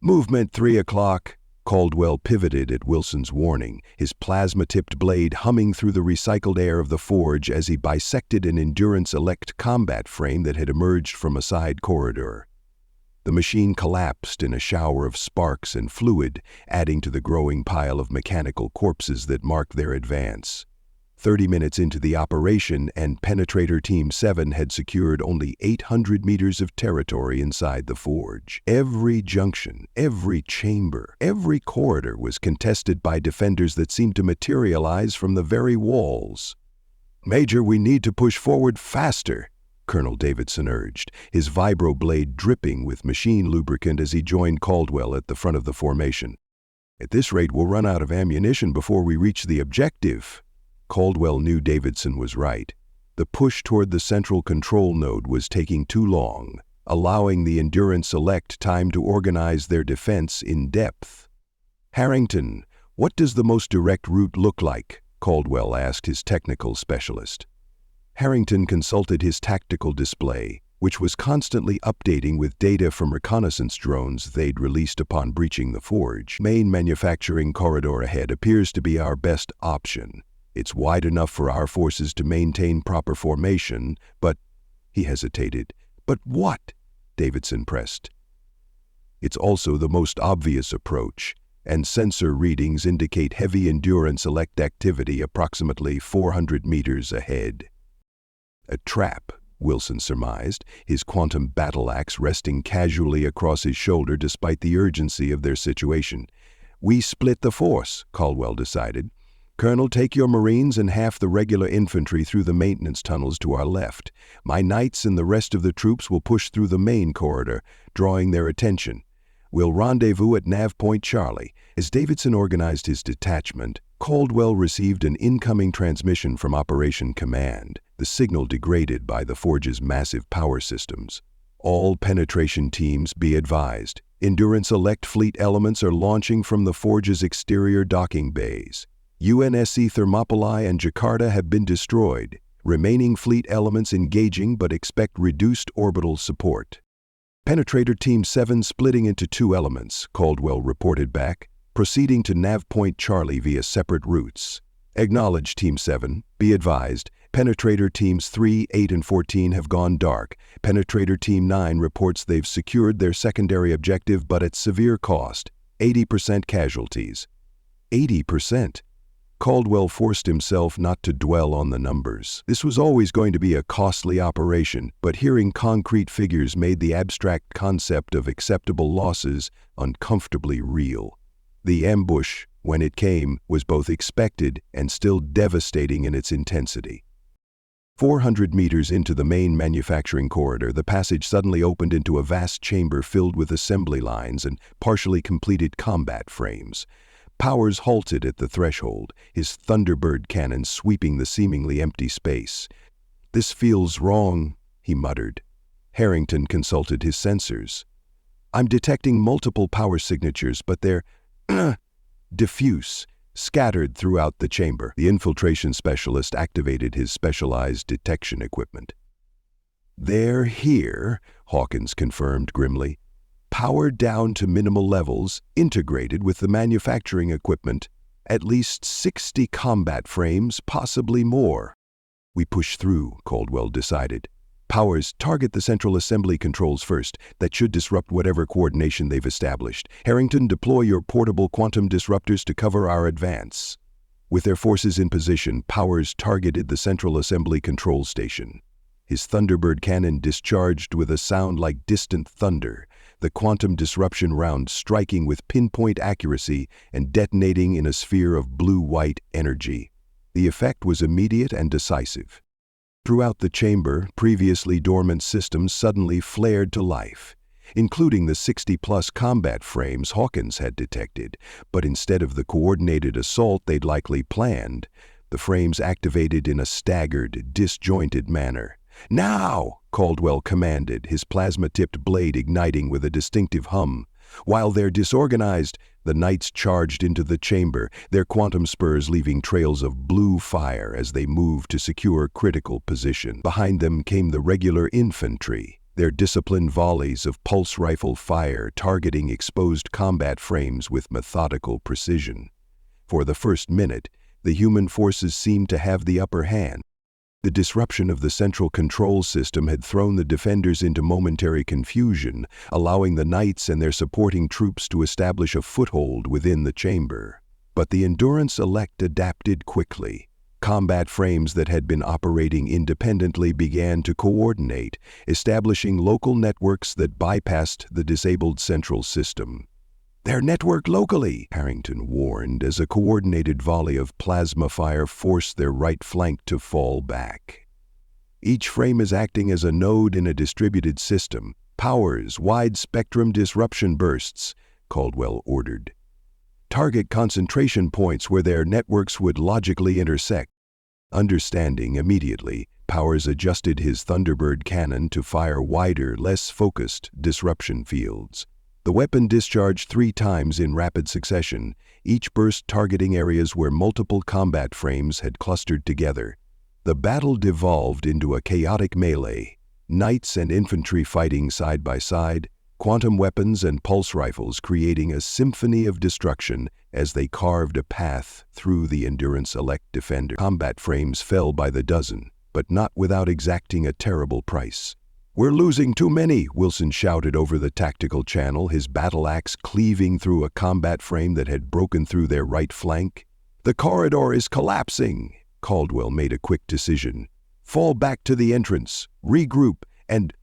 Movement 3 o'clock. Caldwell pivoted at Wilson's warning, his plasma-tipped blade humming through the recycled air of the forge as he bisected an Endurance Elect combat frame that had emerged from a side corridor. The machine collapsed in a shower of sparks and fluid, adding to the growing pile of mechanical corpses that marked their advance. 30 minutes into the operation, and Penetrator Team 7 had secured only 800 meters of territory inside the forge. Every junction, every chamber, every corridor was contested by defenders that seemed to materialize from the very walls. "Major, we need to push forward faster," Colonel Davidson urged, his vibroblade dripping with machine lubricant as he joined Caldwell at the front of the formation. "At this rate, we'll run out of ammunition before we reach the objective." Caldwell knew Davidson was right. The push toward the central control node was taking too long, allowing the Endurance Select time to organize their defense in depth. "Harrington, what does the most direct route look like?" Caldwell asked his technical specialist. Harrington consulted his tactical display, which was constantly updating with data from reconnaissance drones they'd released upon breaching the forge. "Main manufacturing corridor ahead appears to be our best option. It's wide enough for our forces to maintain proper formation, but—" He hesitated. "But what?" Davidson pressed. "It's also the most obvious approach, and sensor readings indicate heavy Endurance Elect activity approximately 400 meters ahead." "A trap," Wilson surmised, his quantum battle axe resting casually across his shoulder despite the urgency of their situation. "We split the force," Caldwell decided. "Colonel, take your Marines and half the regular infantry through the maintenance tunnels to our left. My Knights and the rest of the troops will push through the main corridor, drawing their attention. We'll rendezvous at Nav Point Charlie." As Davidson organized his detachment, Caldwell received an incoming transmission from Operation Command, the signal degraded by the forge's massive power systems. "All penetration teams be advised. Endurance Elect fleet elements are launching from the forge's exterior docking bays. UNSC Thermopylae and Jakarta have been destroyed. Remaining fleet elements engaging but expect reduced orbital support." "Penetrator Team 7 splitting into 2 elements," Caldwell reported back, proceeding to Nav Point Charlie via separate routes. "Acknowledge, Team 7. Be advised, Penetrator Teams 3, 8, and 14 have gone dark. Penetrator Team 9 reports they've secured their secondary objective but at severe cost, 80% casualties." 80%? Caldwell forced himself not to dwell on the numbers. This was always going to be a costly operation, but hearing concrete figures made the abstract concept of acceptable losses uncomfortably real. The ambush, when it came, was both expected and still devastating in its intensity. 400 meters into the main manufacturing corridor, the passage suddenly opened into a vast chamber filled with assembly lines and partially completed combat frames. Powers halted at the threshold, his Thunderbird cannon sweeping the seemingly empty space. "This feels wrong," he muttered. Harrington consulted his sensors. "I'm detecting multiple power signatures, but they're diffuse, scattered throughout the chamber." The infiltration specialist activated his specialized detection equipment. "They're here," Hawkins confirmed grimly. "Powered down to minimal levels, integrated with the manufacturing equipment. At least 60 combat frames, possibly more." "We push through," Caldwell decided. "Powers, target the central assembly controls first. That should disrupt whatever coordination they've established. Harrington, deploy your portable quantum disruptors to cover our advance." With their forces in position, Powers targeted the central assembly control station. His Thunderbird cannon discharged with a sound like distant thunder, the quantum disruption round striking with pinpoint accuracy and detonating in a sphere of blue-white energy. The effect was immediate and decisive. Throughout the chamber, previously dormant systems suddenly flared to life, including the 60-plus combat frames Hawkins had detected, but instead of the coordinated assault they'd likely planned, the frames activated in a staggered, disjointed manner. "Now!" Caldwell commanded, his plasma-tipped blade igniting with a distinctive hum. While they're disorganized, the Knights charged into the chamber, their quantum spurs leaving trails of blue fire as they moved to secure critical position. Behind them came the regular infantry, their disciplined volleys of pulse rifle fire targeting exposed combat frames with methodical precision. For the first minute, the human forces seemed to have the upper hand. The disruption of the central control system had thrown the defenders into momentary confusion, allowing the knights and their supporting troops to establish a foothold within the chamber. But the Endurance Elect adapted quickly. Combat frames that had been operating independently began to coordinate, establishing local networks that bypassed the disabled central system. "They're networked locally," Harrington warned as a coordinated volley of plasma fire forced their right flank to fall back. "Each frame is acting as a node in a distributed system. Powers wide-spectrum disruption bursts," Caldwell ordered. "Target concentration points where their networks would logically intersect." Understanding immediately, Powers adjusted his Thunderbird cannon to fire wider, less focused disruption fields. The weapon discharged 3 times in rapid succession, each burst targeting areas where multiple combat frames had clustered together. The battle devolved into a chaotic melee, knights and infantry fighting side by side, quantum weapons and pulse rifles creating a symphony of destruction as they carved a path through the Endurance Elect defender. Combat frames fell by the dozen, but not without exacting a terrible price. "We're losing too many," Wilson shouted over the tactical channel, his battle axe cleaving through a combat frame that had broken through their right flank. "The corridor is collapsing." Caldwell made a quick decision. "Fall back to the entrance, regroup, and—"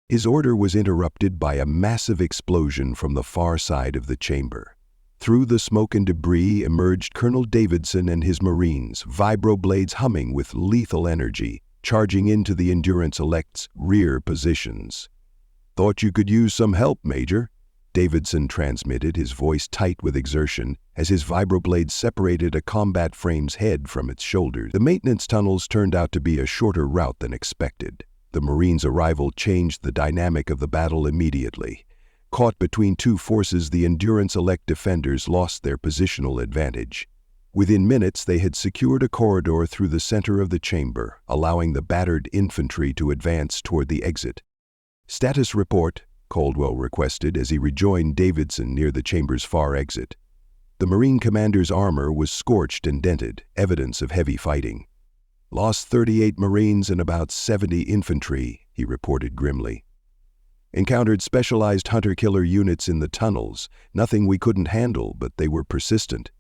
His order was interrupted by a massive explosion from the far side of the chamber. Through the smoke and debris emerged Colonel Davidson and his Marines, vibroblades humming with lethal energy, charging into the Endurance Elect's rear positions. "Thought you could use some help, Major," Davidson transmitted, his voice tight with exertion, as his vibroblade separated a combat frame's head from its shoulders. The maintenance tunnels turned out to be a shorter route than expected. The Marines' arrival changed the dynamic of the battle immediately. Caught between 2 forces, the Endurance Elect defenders lost their positional advantage. Within minutes, they had secured a corridor through the center of the chamber, allowing the battered infantry to advance toward the exit. "Status report," Caldwell requested as he rejoined Davidson near the chamber's far exit. The Marine commander's armor was scorched and dented, evidence of heavy fighting. "Lost 38 Marines and about 70 infantry," he reported grimly. "Encountered specialized hunter-killer units in the tunnels, nothing we couldn't handle, but they were persistent."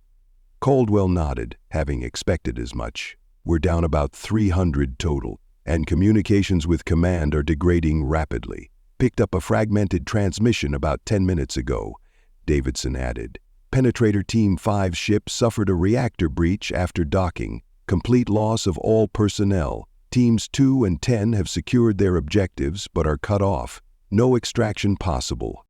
Caldwell nodded, having expected as much. "We're down about 300 total, and communications with command are degrading rapidly. Picked up a fragmented transmission about 10 minutes ago," Davidson added. "Penetrator Team 5 ship suffered a reactor breach after docking. Complete loss of all personnel. Teams 2 and 10 have secured their objectives but are cut off. No extraction possible."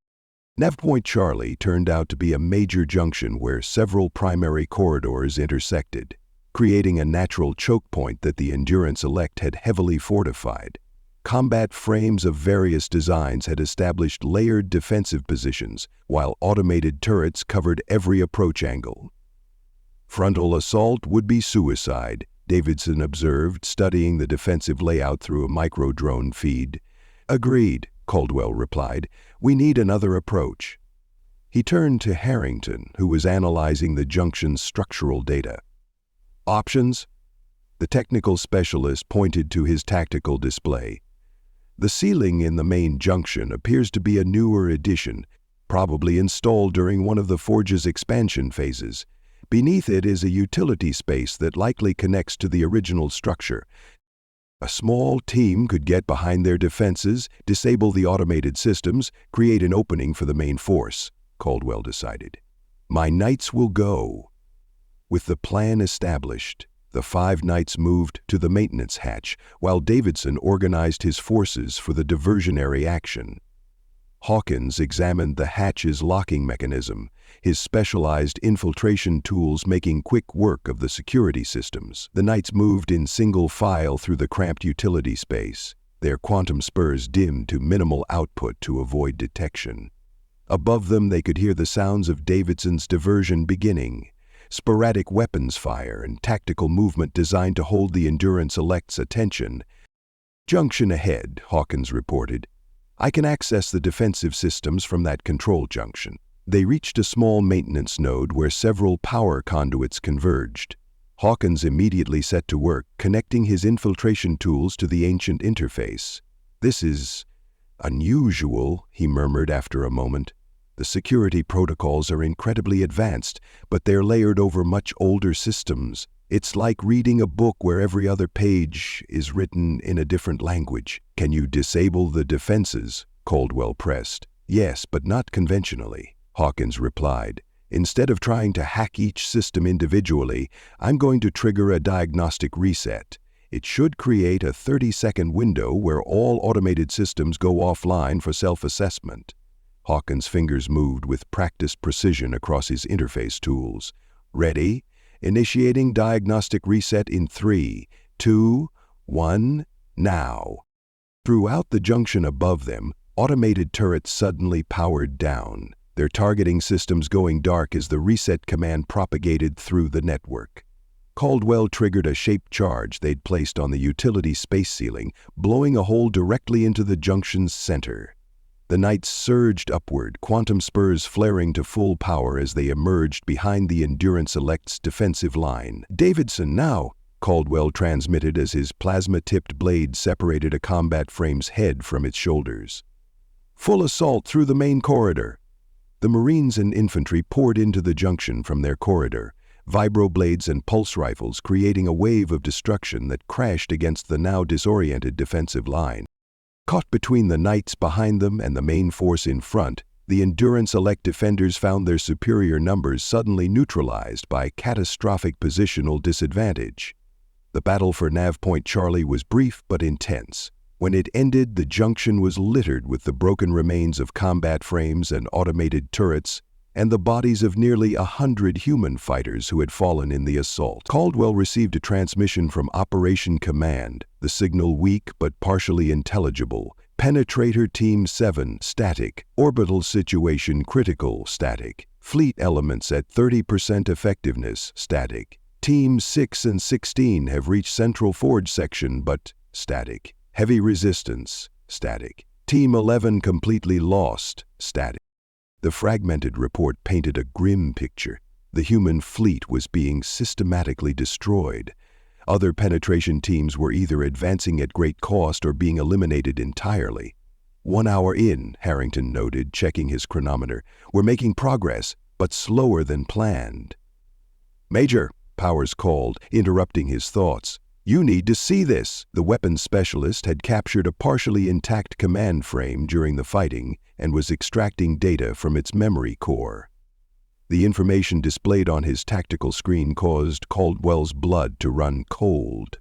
Nav Point Charlie turned out to be a major junction where several primary corridors intersected, creating a natural choke point that the Endurance Elect had heavily fortified. Combat frames of various designs had established layered defensive positions, while automated turrets covered every approach angle. "Frontal assault would be suicide," Davidson observed, studying the defensive layout through a micro-drone feed. "Agreed," Caldwell replied. "We need another approach." He turned to Harrington, who was analyzing the junction's structural data. "Options?" The technical specialist pointed to his tactical display. "The ceiling in the main junction appears to be a newer addition, probably installed during one of the forge's expansion phases. Beneath it is a utility space that likely connects to the original structure. A small team could get behind their defenses, disable the automated systems, create an opening for the main force," Caldwell decided. "My knights will go." With the plan established, the 5 knights moved to the maintenance hatch, while Davidson organized his forces for the diversionary action. Hawkins examined the hatch's locking mechanism, his specialized infiltration tools making quick work of the security systems. The knights moved in single file through the cramped utility space, their quantum spurs dimmed to minimal output to avoid detection. Above them, they could hear the sounds of Davidson's diversion beginning, sporadic weapons fire and tactical movement designed to hold the Endurance Elect's attention. "Junction ahead," Hawkins reported. I can access the defensive systems from that control junction. They reached a small maintenance node where several power conduits converged. Hawkins immediately set to work, connecting his infiltration tools to the ancient interface. "This is unusual," he murmured after a moment. "The security protocols are incredibly advanced, but they're layered over much older systems. It's like reading a book where every other page is written in a different language." "Can you disable the defenses?" Caldwell pressed. "Yes, but not conventionally," Hawkins replied. "Instead of trying to hack each system individually, I'm going to trigger a diagnostic reset. It should create a 30-second window where all automated systems go offline for self-assessment." Hawkins' fingers moved with practiced precision across his interface tools. "Ready? Initiating diagnostic reset in 3, 2, 1, now." Throughout the junction above them, automated turrets suddenly powered down, their targeting systems going dark as the reset command propagated through the network. Caldwell triggered a shaped charge they'd placed on the utility space ceiling, blowing a hole directly into the junction's center. The knights surged upward, quantum spurs flaring to full power as they emerged behind the Endurance Elect's defensive line. "Davidson, now!" Caldwell transmitted as his plasma-tipped blade separated a combat frame's head from its shoulders. "Full assault through the main corridor." The Marines and infantry poured into the junction from their corridor, vibroblades and pulse rifles creating a wave of destruction that crashed against the now disoriented defensive line. Caught between the knights behind them and the main force in front, the Endurance Elect defenders found their superior numbers suddenly neutralized by catastrophic positional disadvantage. The battle for Nav Point Charlie was brief but intense. When it ended, the junction was littered with the broken remains of combat frames and automated turrets, and the bodies of nearly 100 human fighters who had fallen in the assault. Caldwell received a transmission from Operation Command, the signal weak but partially intelligible. "Penetrator Team 7, static. Orbital situation critical, static. Fleet elements at 30% effectiveness, static. Team 6 and 16 have reached Central Forge section but, static. Heavy resistance, static. Team 11 completely lost, static." The fragmented report painted a grim picture. The human fleet was being systematically destroyed. Other penetration teams were either advancing at great cost or being eliminated entirely. "1 hour in," Harrington noted, checking his chronometer. "We're making progress, but slower than planned." "Major," Powers called, interrupting his thoughts. "You need to see this." The weapons specialist had captured a partially intact command frame during the fighting and was extracting data from its memory core. The information displayed on his tactical screen caused Caldwell's blood to run cold.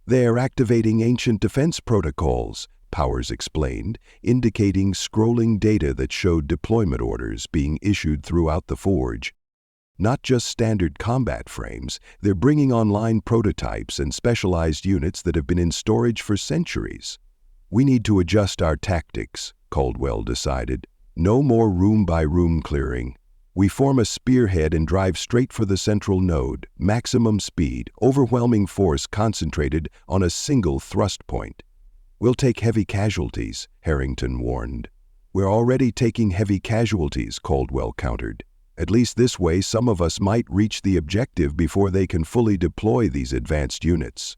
"They're activating ancient defense protocols," Powers explained, indicating scrolling data that showed deployment orders being issued throughout the forge. Not just standard combat frames, they're bringing online prototypes and specialized units that have been in storage for centuries. "We need to adjust our tactics," Caldwell decided. "No more room-by-room clearing. We form a spearhead and drive straight for the central node, maximum speed, overwhelming force concentrated on a single thrust point." "We'll take heavy casualties," Harrington warned. "We're already taking heavy casualties," Caldwell countered. "At least this way some of us might reach the objective before they can fully deploy these advanced units."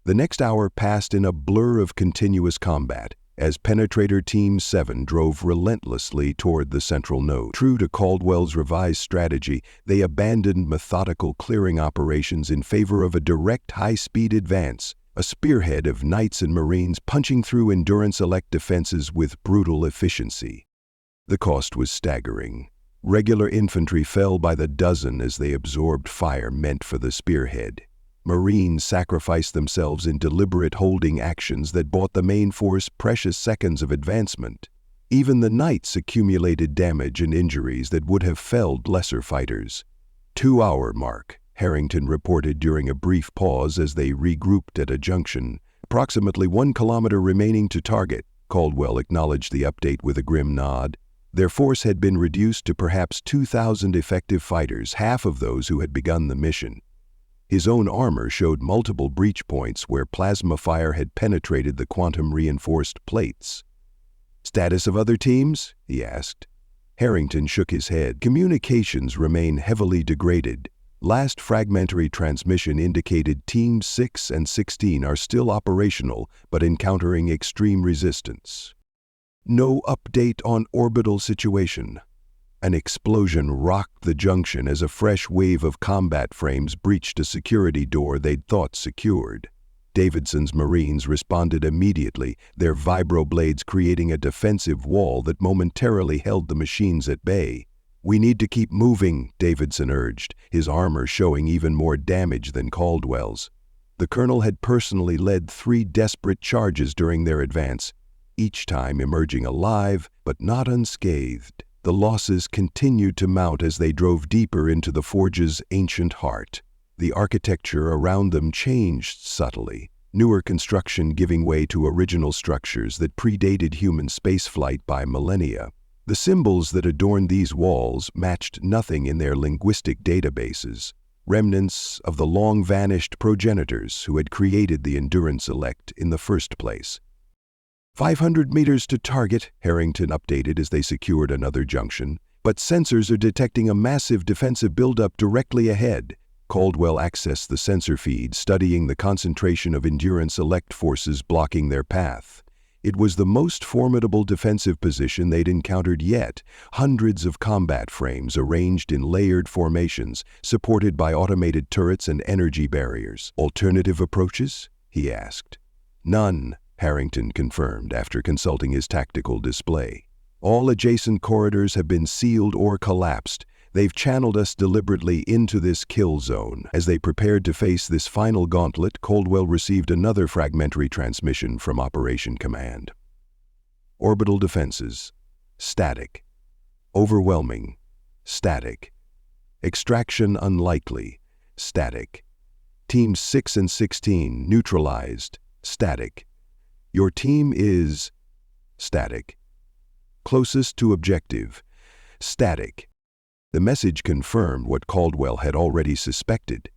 The next hour passed in a blur of continuous combat, as Penetrator Team 7 drove relentlessly toward the central node. True to Caldwell's revised strategy, they abandoned methodical clearing operations in favor of a direct high-speed advance, a spearhead of knights and marines punching through Endurance Elect defenses with brutal efficiency. The cost was staggering. Regular infantry fell by the dozen as they absorbed fire meant for the spearhead. Marines sacrificed themselves in deliberate holding actions that bought the main force precious seconds of advancement. Even the knights accumulated damage and injuries that would have felled lesser fighters. 2-hour mark, Harrington reported during a brief pause as they regrouped at a junction. "Approximately 1 kilometer remaining to target," Caldwell acknowledged the update with a grim nod. Their force had been reduced to perhaps 2,000 effective fighters, half of those who had begun the mission. His own armor showed multiple breach points where plasma fire had penetrated the quantum-reinforced plates. "Status of other teams?" he asked. Harrington shook his head. "Communications remain heavily degraded. Last fragmentary transmission indicated Teams 6 and 16 are still operational but encountering extreme resistance. No update on orbital situation." An explosion rocked the junction as a fresh wave of combat frames breached a security door they'd thought secured. Davidson's Marines responded immediately, their vibroblades creating a defensive wall that momentarily held the machines at bay. "We need to keep moving," Davidson urged, his armor showing even more damage than Caldwell's. The colonel had personally led 3 desperate charges during their advance, each time emerging alive but not unscathed. The losses continued to mount as they drove deeper into the forge's ancient heart. The architecture around them changed subtly, newer construction giving way to original structures that predated human spaceflight by millennia. The symbols that adorned these walls matched nothing in their linguistic databases, remnants of the long-vanished progenitors who had created the Endurance Elect in the first place. 500 meters to target, Harrington updated as they secured another junction. "But sensors are detecting a massive defensive buildup directly ahead." Caldwell accessed the sensor feed, studying the concentration of Endurance Elect forces blocking their path. It was the most formidable defensive position they'd encountered yet, hundreds of combat frames arranged in layered formations, supported by automated turrets and energy barriers. "Alternative approaches?" he asked. "None," Harrington confirmed after consulting his tactical display. "All adjacent corridors have been sealed or collapsed. They've channeled us deliberately into this kill zone." As they prepared to face this final gauntlet, Caldwell received another fragmentary transmission from Operation Command. "Orbital defenses. Static. Overwhelming. Static. Extraction unlikely. Static. Teams 6 and 16 neutralized. Static. Your team is static. Closest to objective. Static." The message confirmed what Caldwell had already suspected.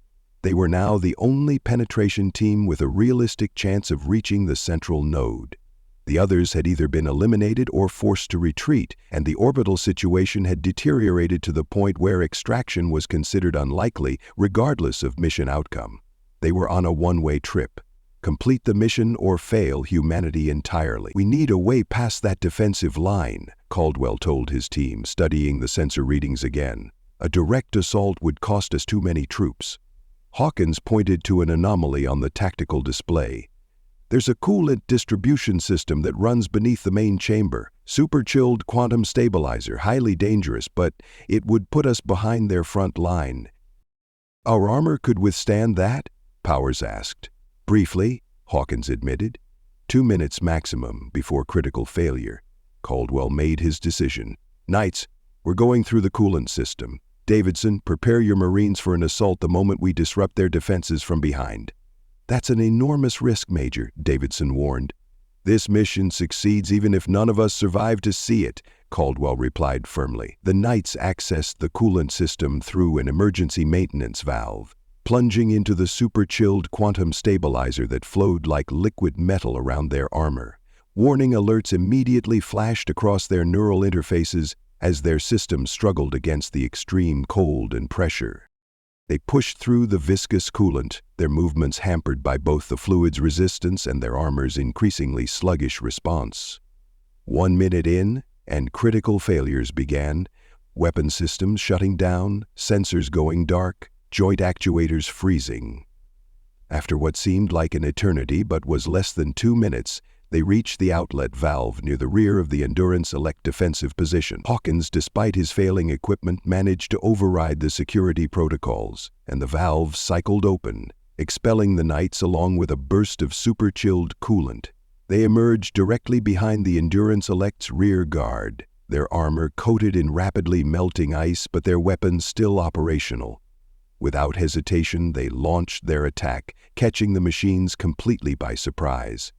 They were now the only penetration team with a realistic chance of reaching the central node. The others had either been eliminated or forced to retreat, and the orbital situation had deteriorated to the point where extraction was considered unlikely, regardless of mission outcome. They were on a one-way trip. Complete the mission or fail humanity entirely. "We need a way past that defensive line," Caldwell told his team, studying the sensor readings again. "A direct assault would cost us too many troops." Hawkins pointed to an anomaly on the tactical display. "There's a coolant distribution system that runs beneath the main chamber. Super-chilled quantum stabilizer, highly dangerous, but it would put us behind their front line." "Our armor could withstand that?" Powers asked. "Briefly," Hawkins admitted. 2 minutes maximum before critical failure. Caldwell made his decision. "Knights, we're going through the coolant system. Davidson, prepare your Marines for an assault the moment we disrupt their defenses from behind." "That's an enormous risk, Major," Davidson warned. "This mission succeeds even if none of us survive to see it," Caldwell replied firmly. The Knights accessed the coolant system through an emergency maintenance valve, plunging into the super-chilled quantum stabilizer that flowed like liquid metal around their armor. Warning alerts immediately flashed across their neural interfaces as their systems struggled against the extreme cold and pressure. They pushed through the viscous coolant, their movements hampered by both the fluid's resistance and their armor's increasingly sluggish response. 1 minute in, and critical failures began. Weapon systems shutting down, sensors going dark, joint actuators freezing. After what seemed like an eternity but was less than 2 minutes, they reached the outlet valve near the rear of the Endurance Elect defensive position. Hawkins, despite his failing equipment, managed to override the security protocols, and the valve cycled open, expelling the Knights along with a burst of super-chilled coolant. They emerged directly behind the Endurance Elect's rear guard, their armor coated in rapidly melting ice but their weapons still operational. Without hesitation, they launched their attack, catching the machines completely by surprise.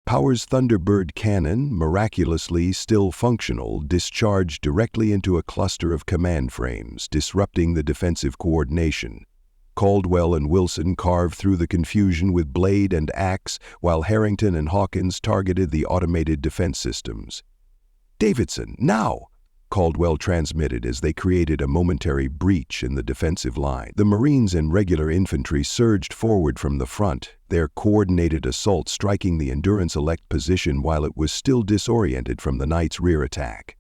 Powers' Thunderbird cannon, miraculously still functional, discharged directly into a cluster of command frames, disrupting the defensive coordination. Caldwell and Wilson carved through the confusion with blade and axe, while Harrington and Hawkins targeted the automated defense systems. "Davidson, now!" Caldwell transmitted as they created a momentary breach in the defensive line. The Marines and regular infantry surged forward from the front, their coordinated assault striking the Endurance Elect position while it was still disoriented from the Knight's rear attack.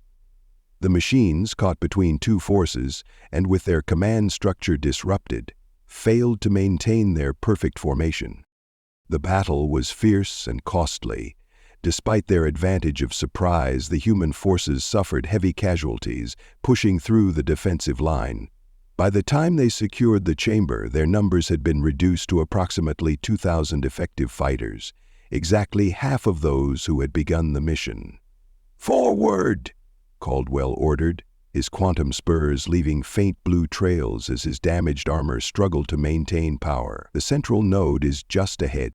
The machines, caught between two forces, and with their command structure disrupted, failed to maintain their perfect formation. The battle was fierce and costly. Despite their advantage of surprise, the human forces suffered heavy casualties, pushing through the defensive line. By the time they secured the chamber, their numbers had been reduced to approximately 2,000 effective fighters, exactly half of those who had begun the mission. "Forward!" Caldwell ordered, his quantum spurs leaving faint blue trails as his damaged armor struggled to maintain power. "The central node is just ahead."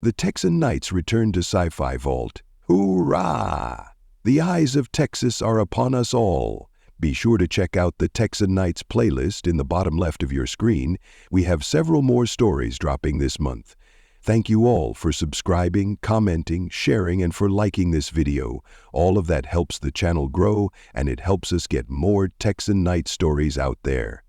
The Texan Knights returned to Sci-Fi Vault. Hoorah! The eyes of Texas are upon us all. Be sure to check out the Texan Knights playlist in the bottom left of your screen. We have several more stories dropping this month. Thank you all for subscribing, commenting, sharing, and for liking this video. All of that helps the channel grow, and it helps us get more Texan Knight stories out there.